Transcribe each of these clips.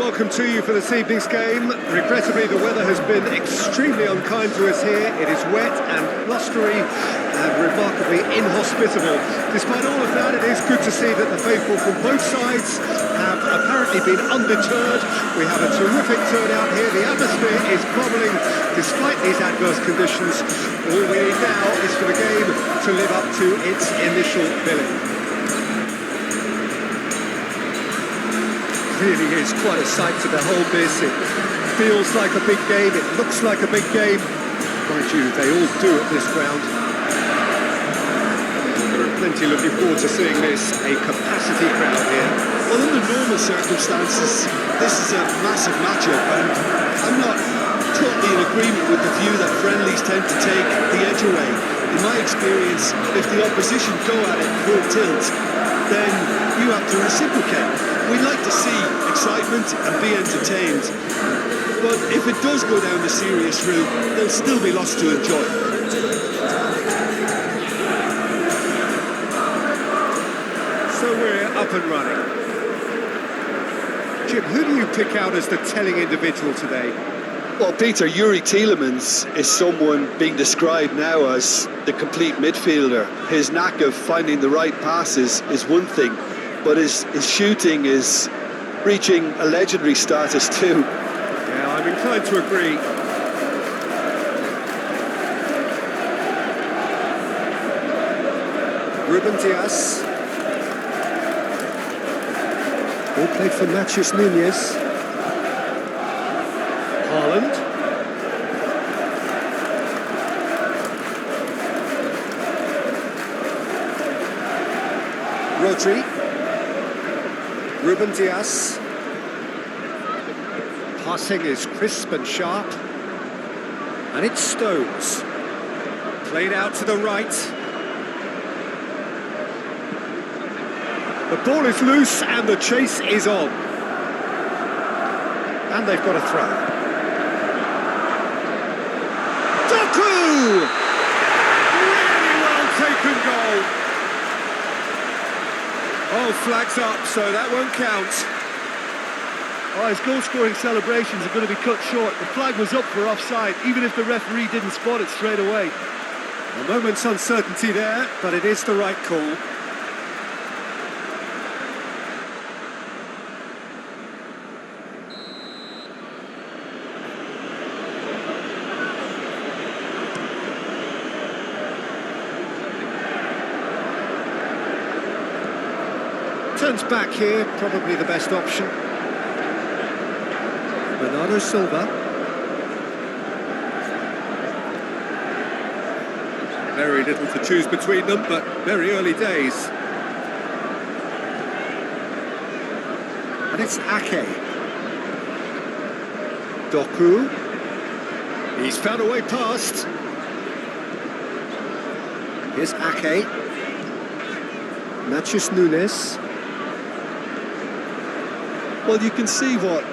welcome to you for this evening's game. Regrettably, the weather has been extremely unkind to us here. It is wet and blustery and remarkably inhospitable. Despite all of that, it is good to see that the faithful from both sides have apparently been undeterred. We have a terrific turnout here. The atmosphere is bubbling despite these adverse conditions. All we need now is for the game to live up to its initial billing. Really is quite a sight to behold this. It feels like a big game, it looks like a big game. Mind you, they all do at this ground. There are plenty looking forward to seeing this, a capacity crowd here. Well, under normal circumstances, this is a massive matchup, and I'm not totally in agreement with the view that friendlies tend to take the edge away. In my experience, if the opposition go at it full tilt, then you have to reciprocate. We like to see excitement and be entertained, but if it does go down the serious route, there'll still be lots to enjoy. So we're up and running. Jim, who do you pick out as the telling individual today? Well, Peter, Yuri Tielemans is someone being described now as the complete midfielder. His knack of finding the right passes is one thing, but his shooting is reaching a legendary status too. Yeah, I'm inclined to agree. Ruben Dias. All played for Matheus Nunes. Haaland. Rodri. Ruben Dias. Passing is crisp and sharp. And it's Stones. Played out to the right. The ball is loose and the chase is on. And they've got a throw. Doku! Really well taken goal. Oh, flags up, so that won't count. Oh, his goal-scoring celebrations are going to be cut short. The flag was up for offside, even if the referee didn't spot it straight away. A moment's uncertainty there, but it is the right call. Turns back here, probably the best option. Bernardo Silva. Very little to choose between them, but very early days. And it's Ake. Doku. He's found a way past. Here's Ake. Matheus Nunes. Well, you can see what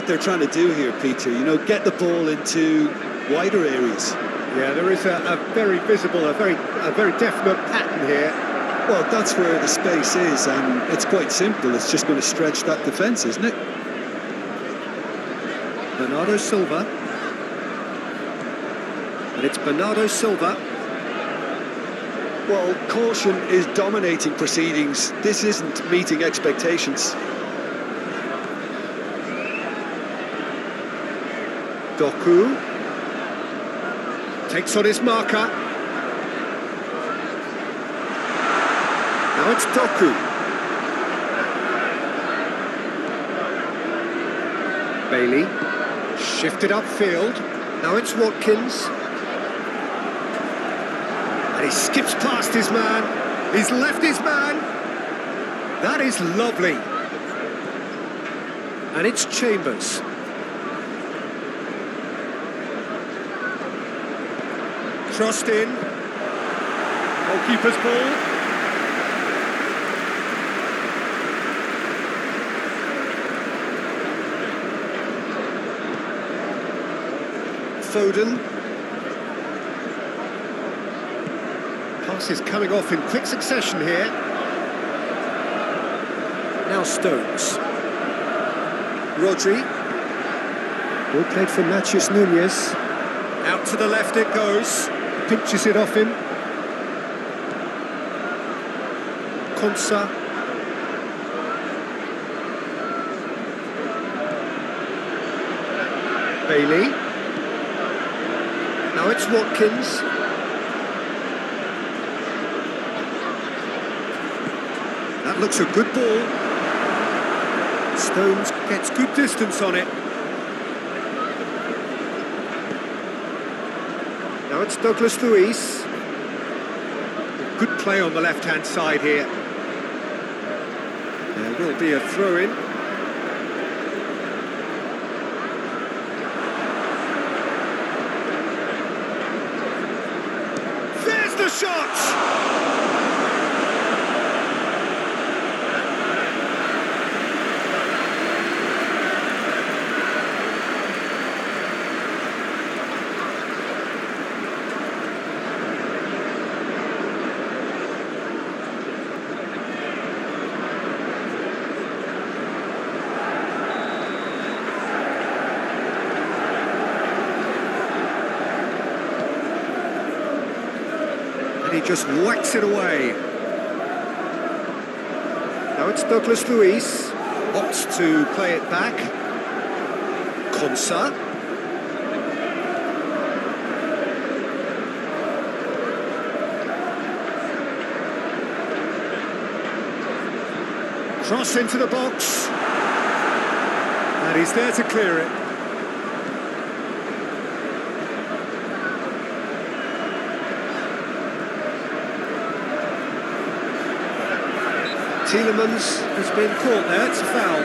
they're trying to do here, Peter. You know, get the ball into wider areas. Yeah, there is a very visible, a very definite pattern here. Well, that's where the space is, and it's quite simple. It's just going to stretch that defence, isn't it? Bernardo Silva. And it's Bernardo Silva. Well, caution is dominating proceedings. This isn't meeting expectations. Doku takes on his marker. Now it's Doku. Bailey shifted upfield. Now it's Watkins. And he skips past his man. He's left his man. That is lovely. And it's Chambers. Crossed in. Goalkeeper's ball. Foden. Passes coming off in quick succession here. Now Stones. Rodri. Ball played for Matheus Nunes. Out to the left it goes. Pinches it off him. Konsa. Bailey. Now it's Watkins. That looks a good ball. Stones gets good distance on it. Now it's Douglas Luiz. Good play on the left-hand side here. There will be a throw-in. There's the shot! He just whacks it away. Now it's Douglas Luiz. Opts to play it back. Konsa. Cross into the box. And he's there to clear it. Tielemans has been caught there, it's a foul.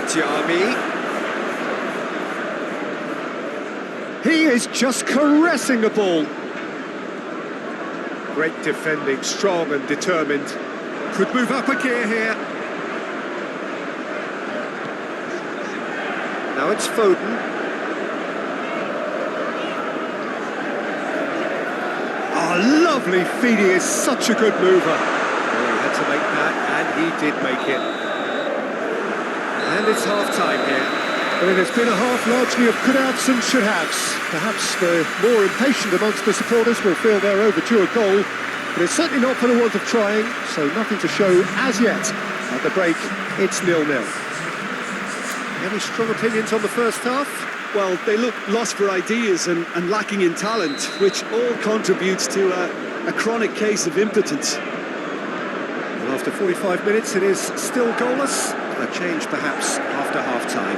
Tiami. He is just caressing the ball. Great defending, strong and determined. Could move up a gear here. Now it's Foden. Oh, lovely feed, he is such a good mover. Oh, he had to make that, and he did make it. And it's half-time here. Well, it has been a half largely of could-haves and should-haves. Perhaps the more impatient amongst the supporters will feel they're overdue a goal, but it's certainly not for the want of trying, so nothing to show as yet. At the break, it's 0-0. Any strong opinions on the first half? Well, they look lost for ideas and lacking in talent, which all contributes to a chronic case of impotence. Well, after 45 minutes, it is still goalless. A change, perhaps, after half-time.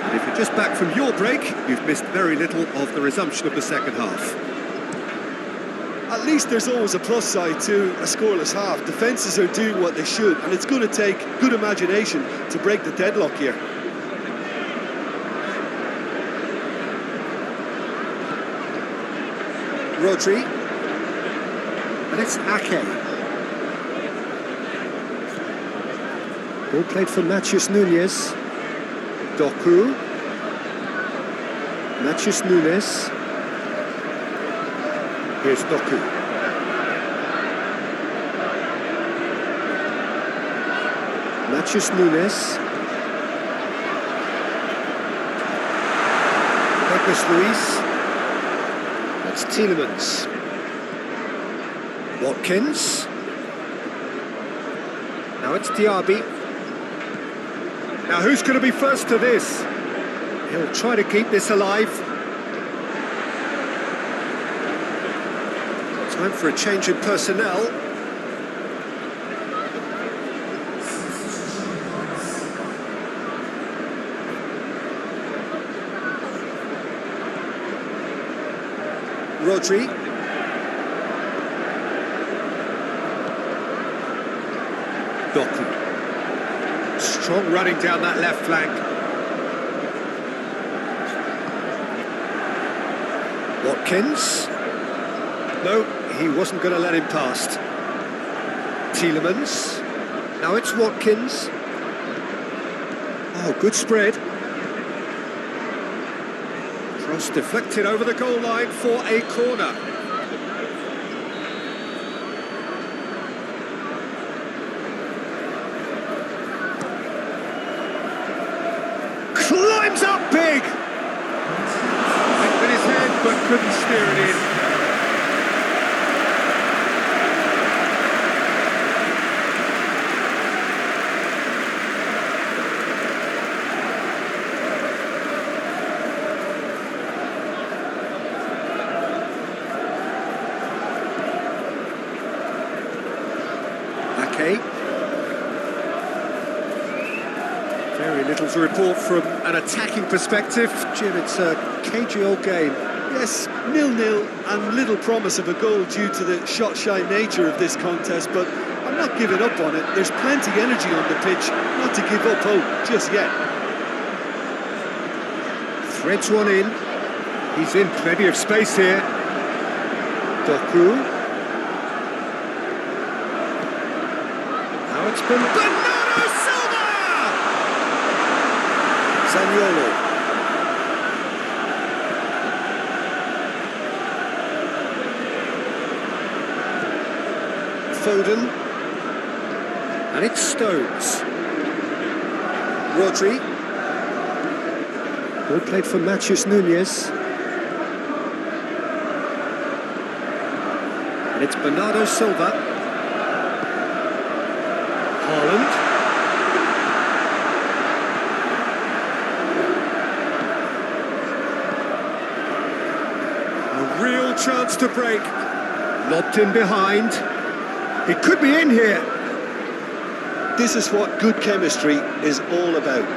And if you're just back from your break, you've missed very little of the resumption of the second half. At least there's always a plus side to a scoreless half. Defences are doing what they should, and it's going to take good imagination to break the deadlock here. Rodri. And it's Ake. Ball played for Matheus Nunes. Doku. Matheus Nunes. Here's Doku. Matheus Nunes. Douglas Luiz. That's Tielemans. Watkins. Now it's Diaby. Now who's going to be first to this? He'll try to keep this alive. Time for a change in personnel. Rodri. Doku. Strong running down that left flank. Watkins. No, he wasn't going to let him past. Tielemans. Now it's Watkins. Oh, good spread. Cross deflected over the goal line for a corner. Climbs up big! Went with his head but couldn't steer it in. Very little to report from an attacking perspective. Jim, it's a cagey old game. Yes, 0-0 and little promise of a goal due to the shot-shy nature of this contest, but I'm not giving up on it. There's plenty energy on the pitch, not to give up hope just yet. Threads one in. He's in plenty of space here. Doku. Now it's been Bernardo Silva! Zaniolo. Foden. And it's Stones. Rodri. Ball played for Matheus Nunes. And it's Bernardo Silva. Haaland. A real chance to break. Lobbed in behind. It could be in here. This is what good chemistry is all about.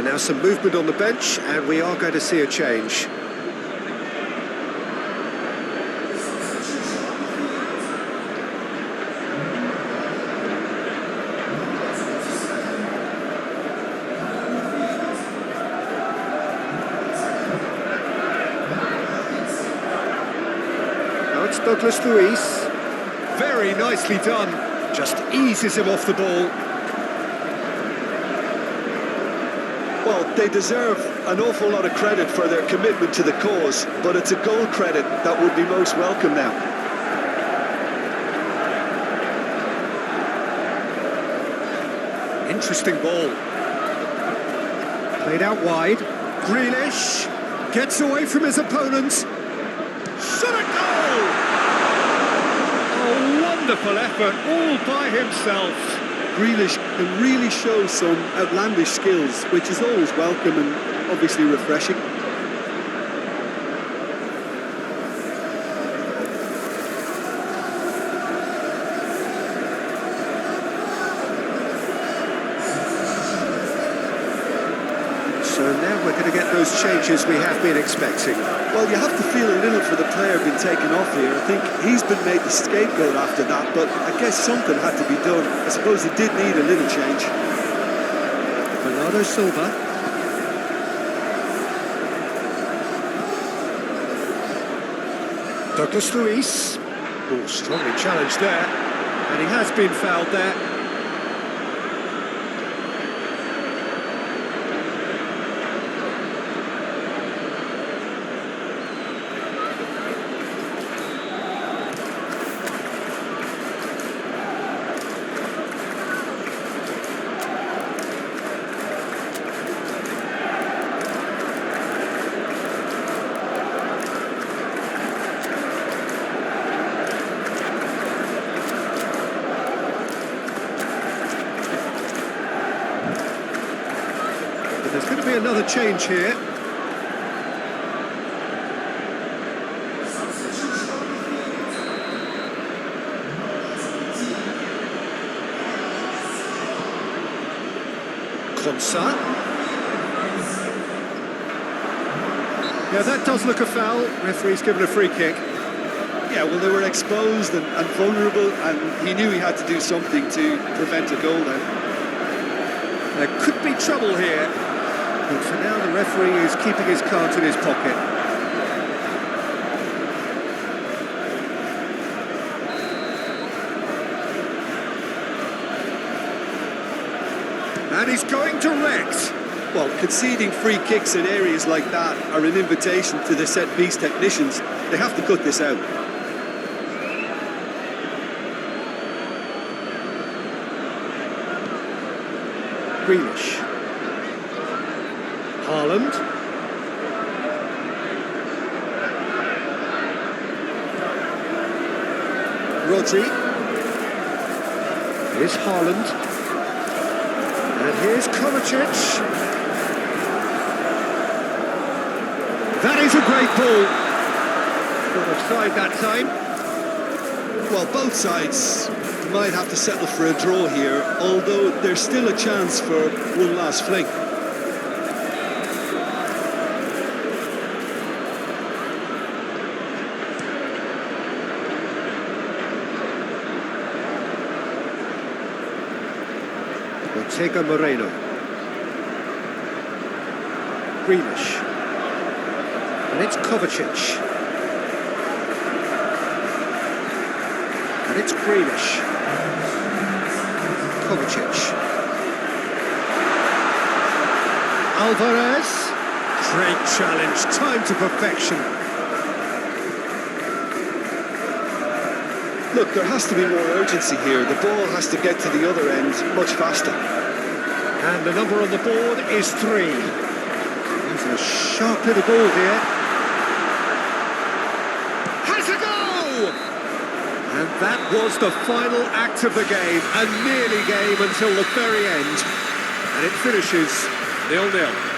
Now some movement on the bench, and we are going to see a change. Now it's Douglas Luiz. Very nicely done. Just eases him off the ball. Well, they deserve an awful lot of credit for their commitment to the cause, but it's a goal credit that would be most welcome now. Interesting ball. Played out wide. Grealish gets away from his opponent. Shot a goal! Oh, wonderful effort, all by himself. Grealish can really show some outlandish skills, which is always welcome and obviously refreshing. So now we're going to get those changes we have been expecting. Well, you have to feel a little for the player being taken off here. I think he's been made the scapegoat after that, but I guess something had to be done. I suppose he did need a little change. Bernardo Silva. Douglas Luiz. Oh, strongly challenged there. And he has been fouled there. There's going to be another change here. Konsa. Yeah, that does look a foul. Referee's given a free kick. Yeah, well, they were exposed and vulnerable, and he knew he had to do something to prevent a goal then. There could be trouble here, but for now the referee is keeping his cards in his pocket. And he's going direct. Well, conceding free kicks in areas like that are an invitation to the set-piece technicians. They have to cut this out. Grealish. Haaland. Rodri. Here's Haaland. And here's Kovacic. That is a great ball. Not offside that time. Well, both sides might have to settle for a draw here, although there's still a chance for one last fling. Ortega Moreno. Grealish. And it's Kovacic. And it's Grealish. Kovacic. Alvarez. Great challenge, time to perfection. Look, there has to be more urgency here. The ball has to get to the other end much faster. And the number on the board is 3. He's a sharp little ball here. Has a go! And that was the final act of the game, a nearly game until the very end. And it finishes 0-0.